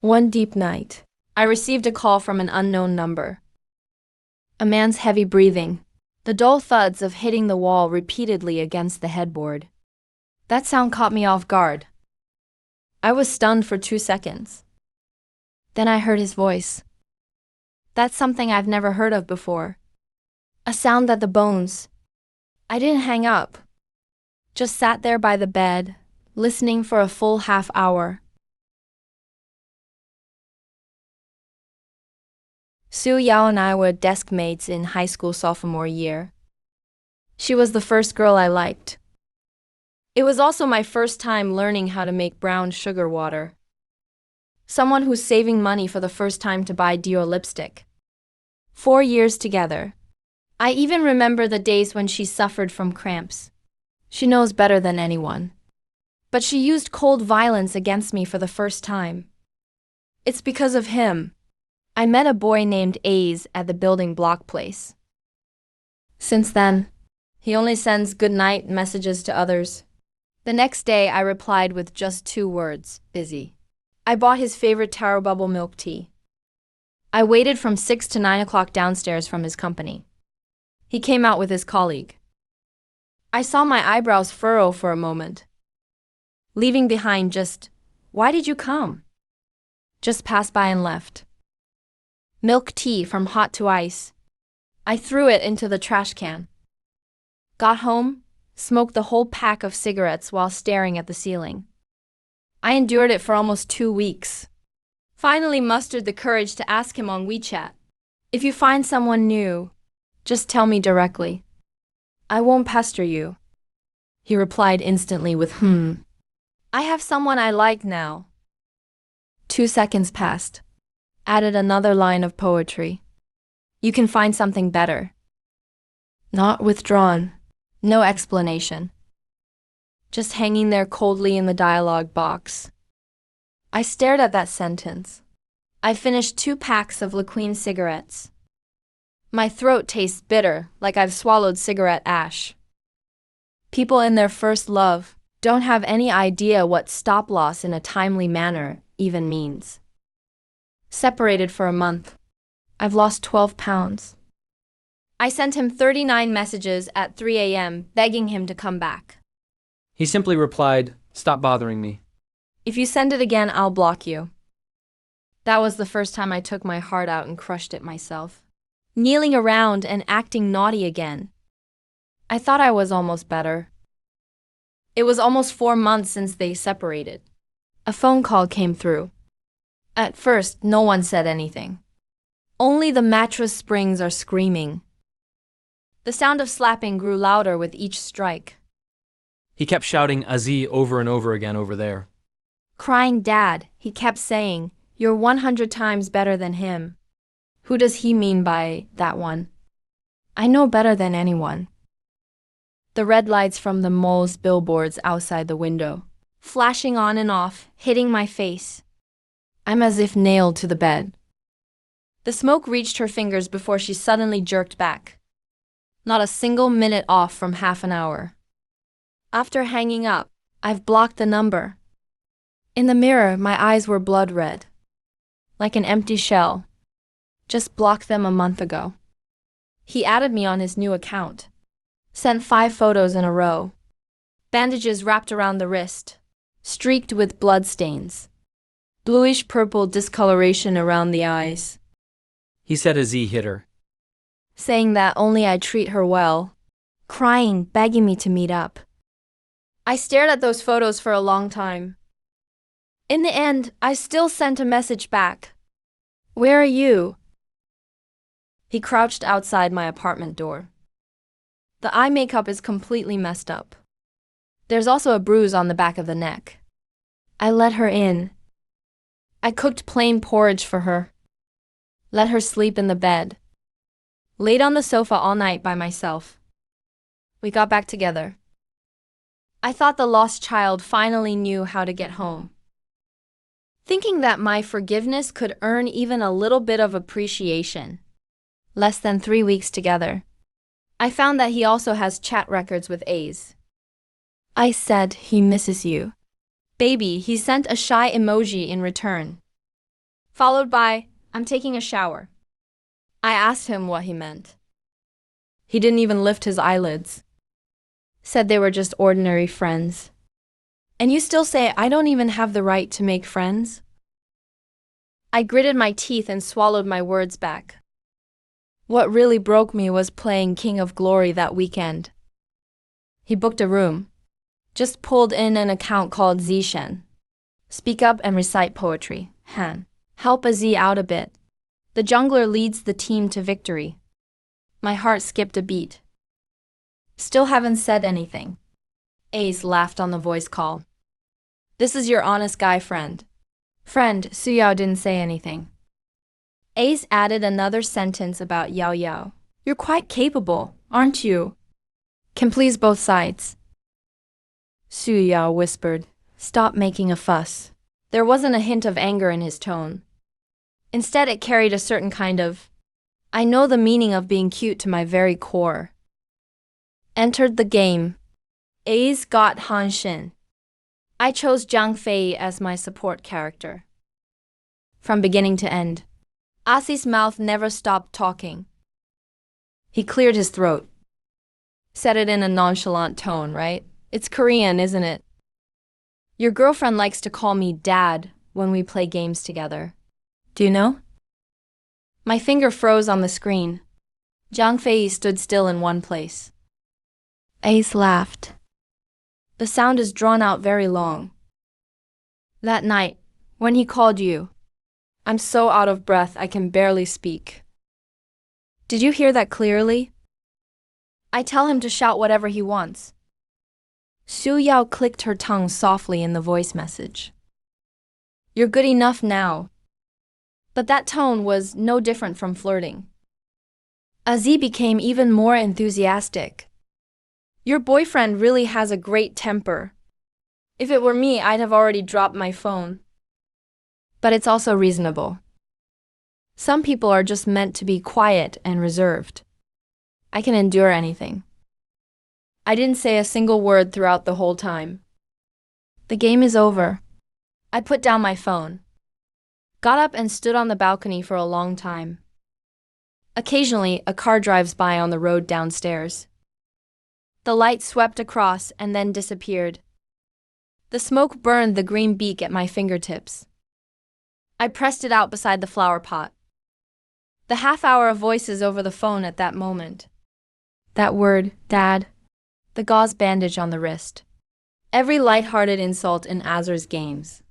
One deep night, I received a call from an unknown number. A man's heavy breathing, the dull thuds of hitting the wall repeatedly against the headboard. That sound caught me off guard. I was stunned for 2 seconds. Then I heard his voice. That's something I've never heard of before. A sound that the bones. I didn't hang up. Just sat there by the bed, listening for a full half hour. Sue Yao and I were desk mates in high school sophomore year. She was the first girl I liked. It was also my first time learning how to make brown sugar water. Someone who's saving money for the first time to buy Dior lipstick. 4 years together. I even remember the days when she suffered from cramps. She knows better than anyone. But she used cold violence against me for the first time. It's because of him. I met a boy named A's at the building block place. Since then, he only sends goodnight messages to others. The next day, I replied with just 2 words, busy. I bought his favorite taro bubble milk tea. I waited from 6 to 9 o'clock downstairs from his company. He came out with his colleague. I saw my eyebrows furrow for a moment, leaving behind just, "Why did you come?" Just passed by and left. Milk tea from hot to ice. I threw it into the trash can. Got home, smoked the whole pack of cigarettes while staring at the ceiling. I endured it for almost 2 weeks. Finally mustered the courage to ask him on WeChat. If you find someone new, just tell me directly. I won't pester you. He replied instantly with I have someone I like now. 2 seconds passed. Added another line of poetry. You can find something better. Not withdrawn. No explanation. Just hanging there coldly in the dialogue box. I stared at that sentence. I finished 2 packs of Liqueen cigarettes. My throat tastes bitter, like I've swallowed cigarette ash. People in their first love don't have any idea what stop loss in a timely manner even means. Separated for a month. I've lost 12 pounds. I sent him 39 messages at 3 a.m. begging him to come back. He simply replied, "Stop bothering me." If you send it again, I'll block you. That was the first time I took my heart out and crushed it myself. Kneeling around and acting naughty again. I thought I was almost better. It was almost 4 months since they separated. A phone call came through. At first, no one said anything. Only the mattress springs are screaming. The sound of slapping grew louder with each strike. He kept shouting Aziz over and over again over there. Crying Dad, he kept saying, "You're 100 times better than him." Who does he mean by that one? I know better than anyone. The red lights from the mall's billboards outside the window, flashing on and off, hitting my face. I'm as if nailed to the bed. The smoke reached her fingers before she suddenly jerked back. Not a single minute off from half an hour. After hanging up, I've blocked the number. In the mirror, my eyes were blood red. Like an empty shell. Just blocked them a month ago. He added me on his new account. Sent 5 photos in a row. Bandages wrapped around the wrist. Streaked with blood stains. Bluish-purple discoloration around the eyes. He said Aziz hit her. Saying that only I treat her well. Crying, begging me to meet up. I stared at those photos for a long time. In the end, I still sent a message back. Where are you? He crouched outside my apartment door. The eye makeup is completely messed up. There's also a bruise on the back of the neck. I let her in. I cooked plain porridge for her. Let her sleep in the bed. Laid on the sofa all night by myself. We got back together. I thought the lost child finally knew how to get home. Thinking that my forgiveness could earn even a little bit of appreciation. Less than 3 weeks together. I found that he also has chat records with A's. I said he misses you. Baby, he sent a shy emoji in return. followed by, "I'm taking a shower." I asked him what he meant. He didn't even lift his eyelids. Said they were just ordinary friends. And you still say I don't even have the right to make friends? I gritted my teeth and swallowed my words back. What really broke me was playing King of Glory that weekend. He booked a room. Just pulled in an account called Zishen. Speak up and recite poetry. Han. Help a Z out a bit. The jungler leads the team to victory. My heart skipped a beat. Still haven't said anything. Ace laughed on the voice call. This is your honest guy friend. Friend, Suyao didn't say anything. Ace added another sentence about Yao Yao. You're quite capable, aren't you? Can please both sides. Suyao whispered, stop making a fuss. There wasn't a hint of anger in his tone. Instead, it carried a certain kind of, I know the meaning of being cute to my very core. Entered the game. Ace got Han Shin. I chose Zhang Fei as my support character. From beginning to end, Asi's mouth never stopped talking. He cleared his throat. Said it in a nonchalant tone, right? It's Korean, isn't it? Your girlfriend likes to call me Dad when we play games together. Do you know? My finger froze on the screen. Zhang Fei stood still in one place. Ace laughed. The sound is drawn out very long. That night, when he called you, I'm so out of breath I can barely speak. Did you hear that clearly? I tell him to shout whatever he wants. Su Yao clicked her tongue softly in the voice message. You're good enough now. But that tone was no different from flirting. Aziz became even more enthusiastic. Your boyfriend really has a great temper. If it were me, I'd have already dropped my phone. But it's also reasonable. Some people are just meant to be quiet and reserved. I can endure anything. I didn't say a single word throughout the whole time. The game is over. I put down my phone. Got up and stood on the balcony for a long time. Occasionally, a car drives by on the road downstairs. The light swept across and then disappeared. The smoke burned the green beak at my fingertips. I pressed it out beside the flower pot. The half-hour of voices over the phone at that moment. That word, Dad. The gauze bandage on the wrist. Every light-hearted insult in Azur's games.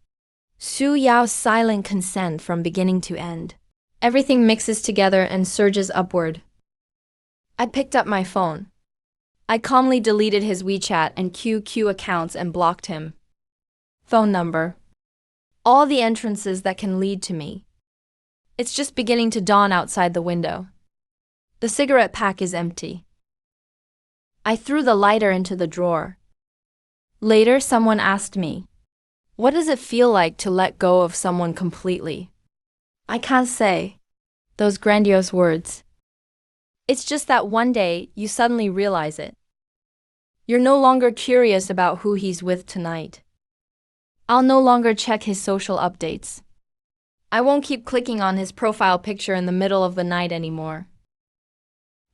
Su Yao's silent consent from beginning to end. Everything mixes together and surges upward. I picked up my phone. I calmly deleted his WeChat and QQ accounts and blocked him. Phone number. All the entrances that can lead to me. It's just beginning to dawn outside the window. The cigarette pack is empty. I threw the lighter into the drawer. Later, someone asked me, what does it feel like to let go of someone completely? I can't say. Those grandiose words. It's just that one day, you suddenly realize it. You're no longer curious about who he's with tonight. I'll no longer check his social updates. I won't keep clicking on his profile picture in the middle of the night anymore.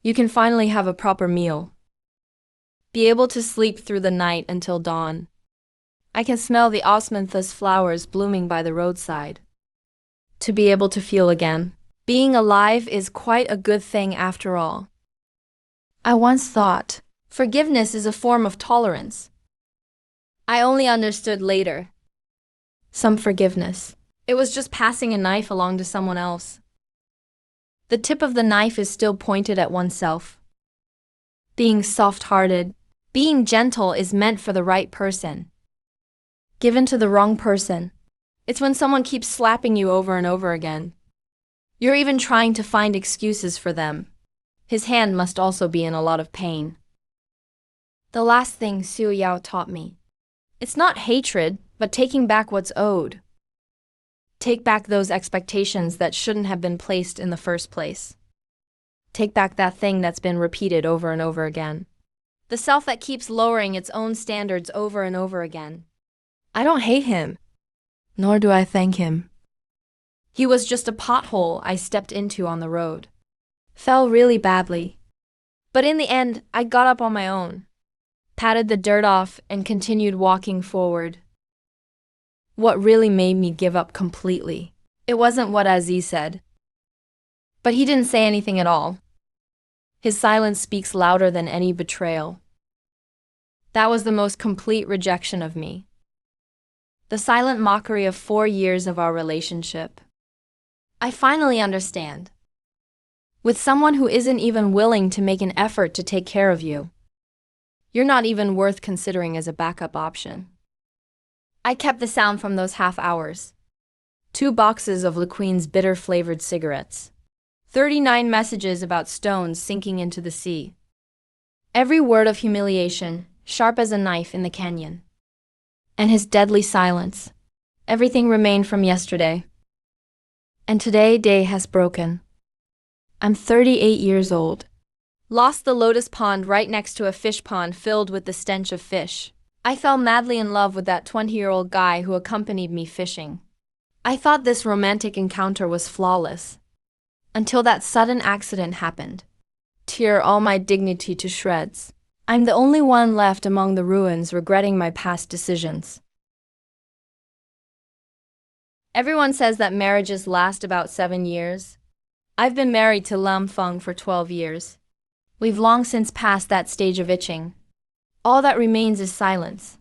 You can finally have a proper meal. Be able to sleep through the night until dawn. I can smell the osmanthus flowers blooming by the roadside. To be able to feel again. Being alive is quite a good thing after all. I once thought, forgiveness is a form of tolerance. I only understood later. Some forgiveness. It was just passing a knife along to someone else. The tip of the knife is still pointed at oneself. Being soft-hearted, being gentle is meant for the right person. Given to the wrong person, it's when someone keeps slapping you over and over again. You're even trying to find excuses for them. His hand must also be in a lot of pain. The last thing Su Yao taught me. It's not hatred, but taking back what's owed. Take back those expectations that shouldn't have been placed in the first place. Take back that thing that's been repeated over and over again. The self that keeps lowering its own standards over and over again. I don't hate him, nor do I thank him. He was just a pothole I stepped into on the road. Fell really badly. But in the end, I got up on my own, patted the dirt off, and continued walking forward. What really made me give up completely, it wasn't what Aziz said. But he didn't say anything at all. His silence speaks louder than any betrayal. That was the most complete rejection of me. The silent mockery of 4 years of our relationship. I finally understand. With someone who isn't even willing to make an effort to take care of you, you're not even worth considering as a backup option. I kept the sound from those half hours. 2 boxes of LaQueen's bitter-flavored cigarettes. 39 messages about stones sinking into the sea. Every word of humiliation, sharp as a knife in the canyon. And his deadly silence. Everything remained from yesterday. And today, day has broken. I'm 38 years old. Lost the lotus pond right next to a fish pond filled with the stench of fish. I fell madly in love with that 20-year-old guy who accompanied me fishing. I thought this romantic encounter was flawless. Until that sudden accident happened. Tear all my dignity to shreds. I'm the only one left among the ruins regretting my past decisions. Everyone says that marriages last about 7 years. I've been married to Lam Feng for 12 years. We've long since passed that stage of itching. All that remains is silence.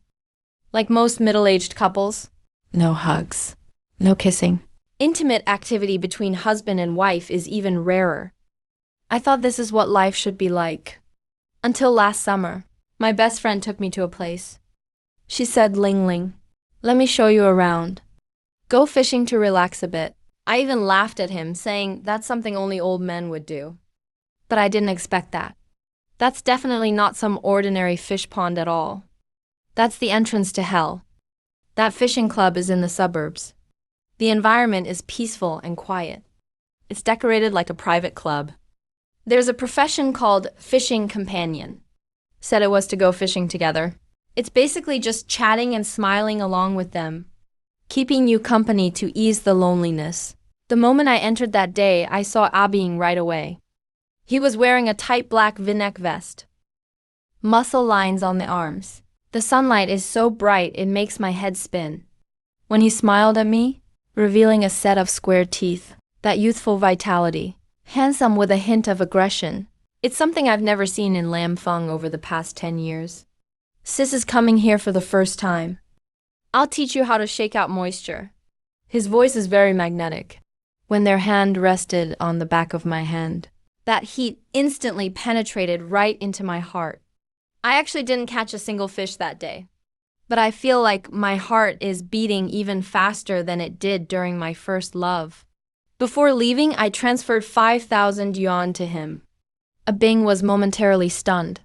Like most middle-aged couples, no hugs, no kissing. Intimate activity between husband and wife is even rarer. I thought this is what life should be like. Until last summer, my best friend took me to a place. She said, "Ling Ling, let me show you around. Go fishing to relax a bit." I even laughed at him, saying that's something only old men would do. But I didn't expect that. That's definitely not some ordinary fish pond at all. That's the entrance to hell. That fishing club is in the suburbs. The environment is peaceful and quiet. It's decorated like a private club. There's a profession called fishing companion. Said it was to go fishing together. It's basically just chatting and smiling along with them, keeping you company to ease the loneliness. The moment I entered that day, I saw Abing right away. He was wearing a tight black V-neck vest. Muscle lines on the arms. The sunlight is so bright it makes my head spin. When he smiled at me, revealing a set of square teeth, that youthful vitality, handsome with a hint of aggression. It's something I've never seen in Lam Feng over the past 10 years. Sis is coming here for the first time. I'll teach you how to shake out moisture. His voice is very magnetic. When their hand rested on the back of my hand, that heat instantly penetrated right into my heart. I actually didn't catch a single fish that day. But I feel like my heart is beating even faster than it did during my first love. Before leaving, I transferred 5,000 yuan to him. Abing was momentarily stunned.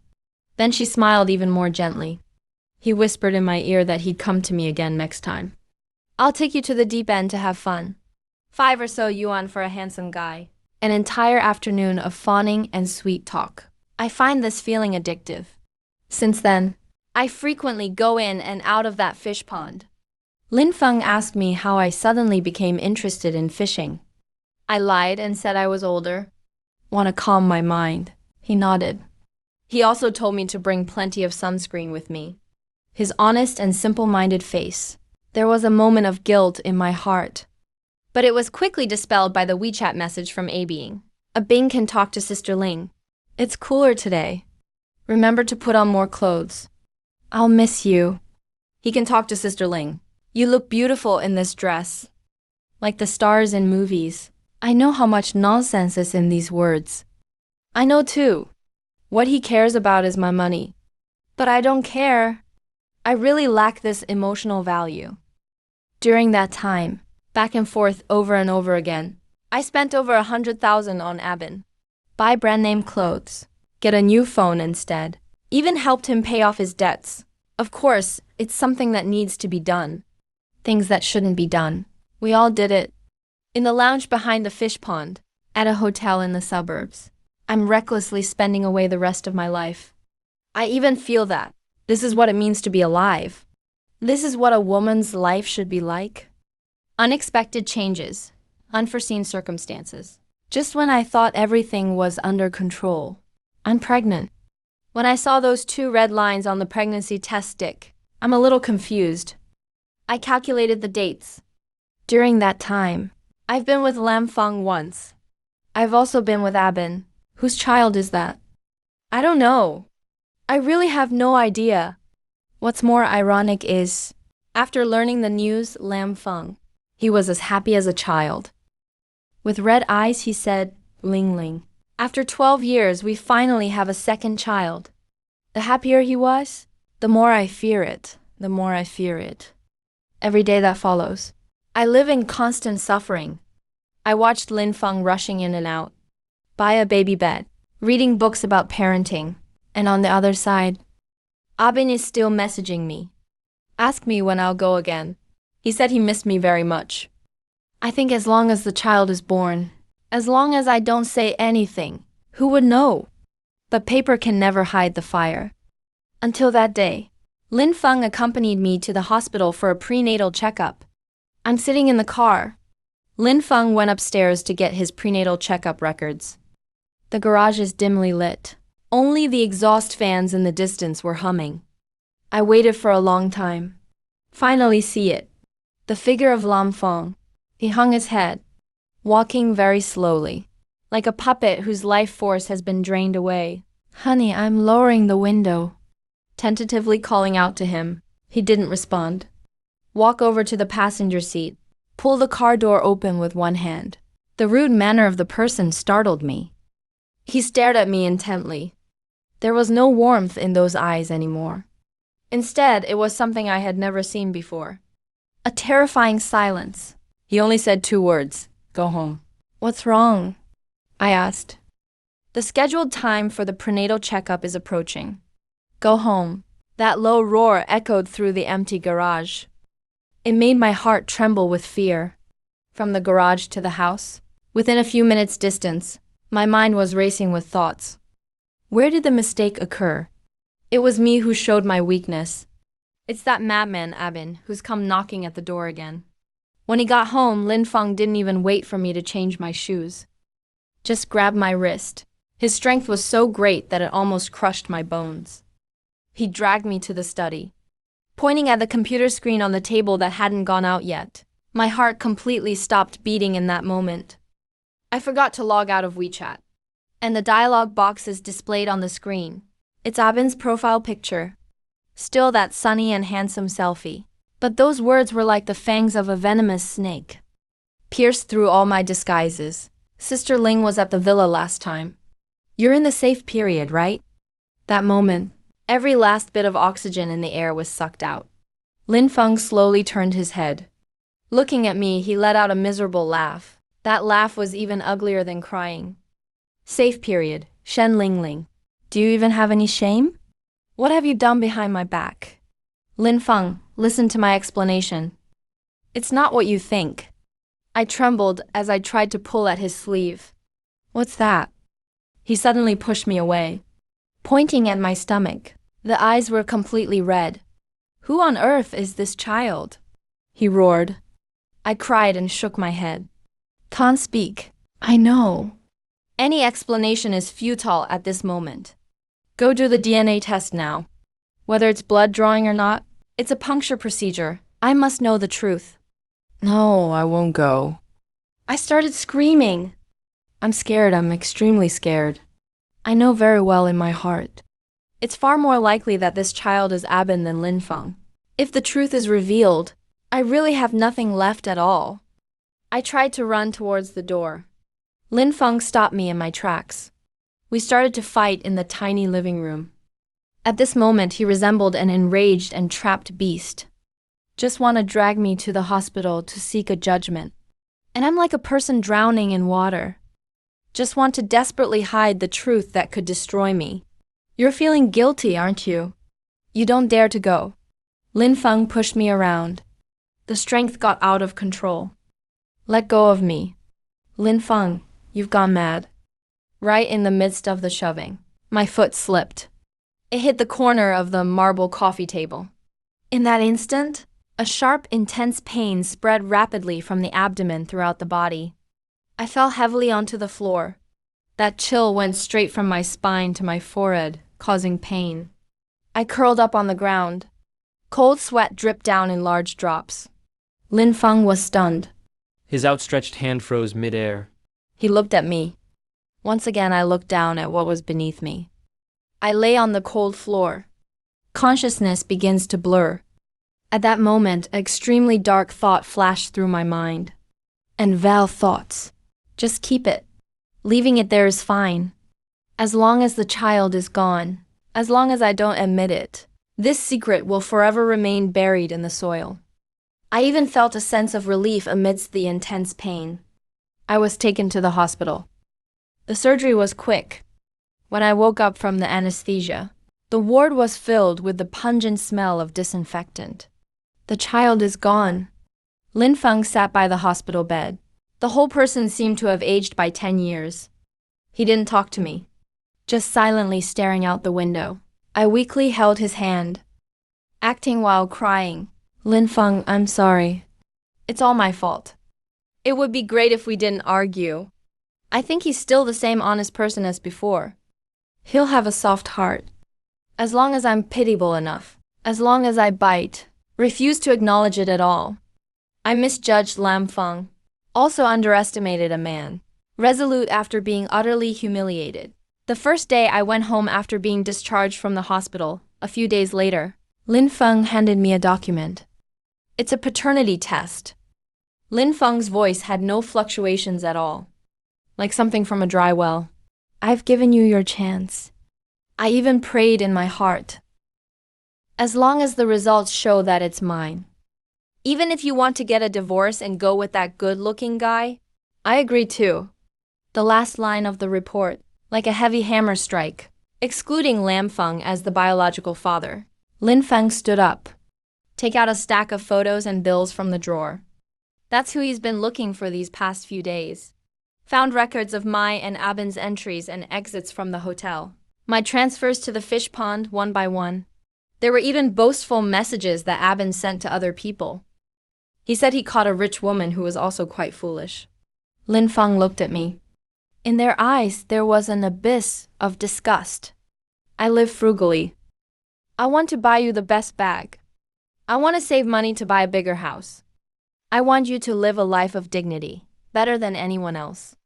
Then she smiled even more gently. He whispered in my ear that he'd come to me again next time. I'll take you to the deep end to have fun. 5 or so yuan for a handsome guy. An entire afternoon of fawning and sweet talk. I find this feeling addictive. Since then, I frequently go in and out of that fish pond. Lin Feng asked me how I suddenly became interested in fishing. I lied and said I was older. Want to calm my mind. He nodded. He also told me to bring plenty of sunscreen with me. His honest and simple-minded face. There was a moment of guilt in my heart. But it was quickly dispelled by the WeChat message from Abing. Abing can talk to Sister Ling. It's cooler today. Remember to put on more clothes. I'll miss you. He can talk to Sister Ling. You look beautiful in this dress. Like the stars in movies. I know how much nonsense is in these words. I know too. What he cares about is my money. But I don't care. I really lack this emotional value. During that time, back and forth over and over again, I spent over 100,000 on Abin. Buy brand name clothes. Get a new phone instead. Even helped him pay off his debts. Of course, it's something that needs to be done. Things that shouldn't be done. We all did it. In the lounge behind the fish pond, at a hotel in the suburbs. I'm recklessly spending away the rest of my life. I even feel that. This is what it means to be alive. This is what a woman's life should be like. Unexpected changes. Unforeseen circumstances. Just when I thought everything was under control. I'm pregnant. When I saw those 2 red lines on the pregnancy test stick, I'm a little confused. I calculated the dates. During that time, I've been with Lam Feng once. I've also been with Abin. Whose child is that? I don't know. I really have no idea. What's more ironic is, after learning the news, Lam Feng, he was as happy as a child. With red eyes, he said, Ling Ling. After 12 years, we finally have a second child. The happier he was, the more I fear it, the more I fear it. Every day that follows, I live in constant suffering. I watched Lin Feng rushing in and out, buy a baby bed, reading books about parenting, and on the other side, Abin is still messaging me. Ask me when I'll go again. He said he missed me very much. I think as long as the child is born, as long as I don't say anything, who would know? But paper can never hide the fire. Until that day, Lin Feng accompanied me to the hospital for a prenatal checkup. I'm sitting in the car. Lin Feng went upstairs to get his prenatal checkup records. The garage is dimly lit. Only the exhaust fans in the distance were humming. I waited for a long time. Finally see it. The figure of Lam Feng. He hung his head, walking very slowly, like a puppet whose life force has been drained away. Honey, I'm lowering the window. Tentatively calling out to him. He didn't respond. Walk over to the passenger seat. Pull the car door open with one hand. The rude manner of the person startled me. He stared at me intently. There was no warmth in those eyes anymore. Instead, it was something I had never seen before. A terrifying silence. He only said 2 words. Go home. What's wrong? I asked. The scheduled time for the prenatal checkup is approaching. Go home. That low roar echoed through the empty garage. It made my heart tremble with fear. From the garage to the house, within a few minutes' distance, my mind was racing with thoughts. Where did the mistake occur? It was me who showed my weakness. It's that madman Abin who's come knocking at the door again. When he got home, Lin Feng didn't even wait for me to change my shoes. Just grabbed my wrist. His strength was so great that it almost crushed my bones. He dragged me to the study, pointing at the computer screen on the table that hadn't gone out yet. My heart completely stopped beating in that moment. I forgot to log out of WeChat, and the dialog box is displayed on the screen. It's Abin's profile picture. Still that sunny and handsome selfie. But those words were like the fangs of a venomous snake. Pierced through all my disguises. Sister Ling was at the villa last time. You're in the safe period, right? That moment, every last bit of oxygen in the air was sucked out. Lin Feng slowly turned his head. Looking at me, he let out a miserable laugh. That laugh was even uglier than crying. Safe period, Shen Ling Ling. Do you even have any shame? What have you done behind my back? Lin Feng, listen to my explanation. It's not what you think. I trembled as I tried to pull at his sleeve. What's that? He suddenly pushed me away, pointing at my stomach. The eyes were completely red. Who on earth is this child? He roared. I cried and shook my head. Can't speak. I know. Any explanation is futile at this moment. Go do the DNA test now. Whether it's blood drawing or not, it's a puncture procedure. I must know the truth. No, I won't go. I started screaming. I'm scared. I'm extremely scared. I know very well in my heart. It's far more likely that this child is Abin than Lin Feng. If the truth is revealed, I really have nothing left at all. I tried to run towards the door. Lin Feng stopped me in my tracks. We started to fight in the tiny living room. At this moment, he resembled an enraged and trapped beast. Just want to drag me to the hospital to seek a judgment. And I'm like a person drowning in water. Just want to desperately hide the truth that could destroy me. You're feeling guilty, aren't you? You don't dare to go. Lin Feng pushed me around. The strength got out of control. Let go of me. Lin Feng, you've gone mad. Right in the midst of the shoving, my foot slipped. It hit the corner of the marble coffee table. In that instant, a sharp, intense pain spread rapidly from the abdomen throughout the body. I fell heavily onto the floor. That chill went straight from my spine to my forehead, causing pain. I curled up on the ground. Cold sweat dripped down in large drops. Lin Feng was stunned. His outstretched hand froze midair. He looked at me. Once again, I looked down at what was beneath me. I lay on the cold floor. Consciousness begins to blur. At that moment, an extremely dark thought flashed through my mind. And Val thoughts. Just keep it. Leaving it there is fine. As long as the child is gone, as long as I don't admit it, this secret will forever remain buried in the soil. I even felt a sense of relief amidst the intense pain. I was taken to the hospital. The surgery was quick. When I woke up from the anesthesia, the ward was filled with the pungent smell of disinfectant. The child is gone. Lin Feng sat by the hospital bed. The whole person seemed to have aged by 10 years. He didn't talk to me, just silently staring out the window. I weakly held his hand, acting while crying. Lin Feng, I'm sorry. It's all my fault. It would be great if we didn't argue. I think he's still the same honest person as before. He'll have a soft heart. As long as I'm pitiable enough. As long as I bite, refuse to acknowledge it at all. I misjudged Lam Feng. Also underestimated a man. Resolute after being utterly humiliated. The first day I went home after being discharged from the hospital, a few days later, Lin Feng handed me a document. It's a paternity test. Lin Feng's voice had no fluctuations at all. Like something from a dry well. I've given you your chance. I even prayed in my heart. As long as the results show that it's mine. Even if you want to get a divorce and go with that good-looking guy, I agree too. The last line of the report, like a heavy hammer strike, excluding Lam Feng as the biological father. Lin Feng stood up. Take out a stack of photos and bills from the drawer. That's who he's been looking for these past few days. Found records of my and Abin's entries and exits from the hotel. My transfers to the fish pond one by one. There were even boastful messages that Abin sent to other people. He said he caught a rich woman who was also quite foolish. Lin Feng looked at me. In their eyes, there was an abyss of disgust. I live frugally. I want to buy you the best bag. I want to save money to buy a bigger house. I want you to live a life of dignity, better than anyone else.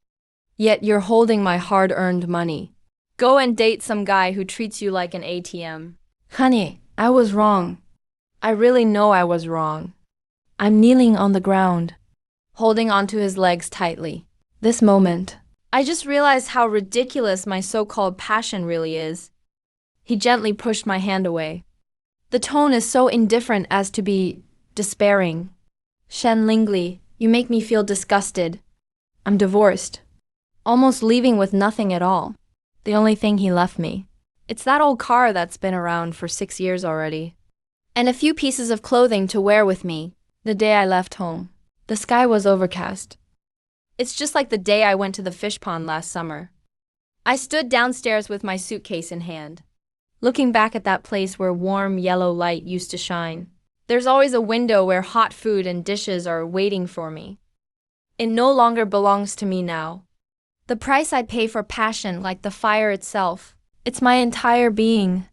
Yet you're holding my hard-earned money. Go and date some guy who treats you like an ATM. Honey, I was wrong. I really know I was wrong. I'm kneeling on the ground, holding onto his legs tightly. This moment, I just realized how ridiculous my so-called passion really is. He gently pushed my hand away. The tone is so indifferent as to be despairing. Shen Lingli, you make me feel disgusted. I'm divorced, almost leaving with nothing at all. The only thing he left me. It's that old car that's been around for 6 years already. And a few pieces of clothing to wear with me the day I left home. The sky was overcast. It's just like the day I went to the fish pond last summer. I stood downstairs with my suitcase in hand, looking back at that place where warm yellow light used to shine. There's always a window where hot food and dishes are waiting for me. It no longer belongs to me now. The price I pay for passion, like the fire itself, it's my entire being.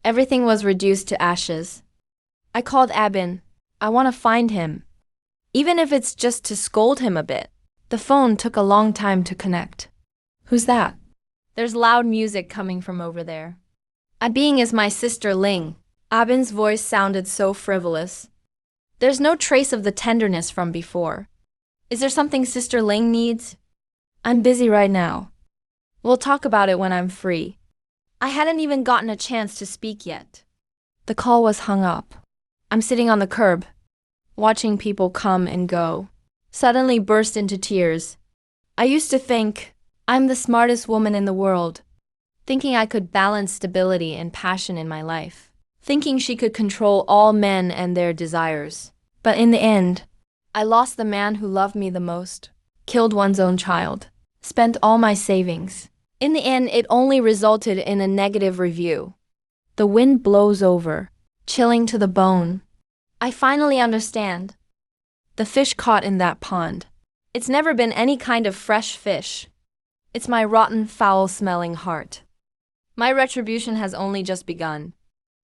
Everything was reduced to ashes. I called Abin. I want to find him. Even if it's just to scold him a bit. The phone took a long time to connect. Who's that? There's loud music coming from over there. Abing is my sister Ling. Abin's voice sounded so frivolous. There's no trace of the tenderness from before. Is there something Sister Ling needs? I'm busy right now. We'll talk about it when I'm free. I hadn't even gotten a chance to speak yet. The call was hung up. I'm sitting on the curb, watching people come and go. Suddenly burst into tears. I used to think I'm the smartest woman in the world, thinking I could balance stability and passion in my life, thinking she could control all men and their desires. But in the end, I lost the man who loved me the most, killed one's own child, spent all my savings. In the end, it only resulted in a negative review. The wind blows over, chilling to the bone. I finally understand. The fish caught in that pond, It's never been any kind of fresh fish. It's my rotten, foul-smelling heart. My retribution has only just begun.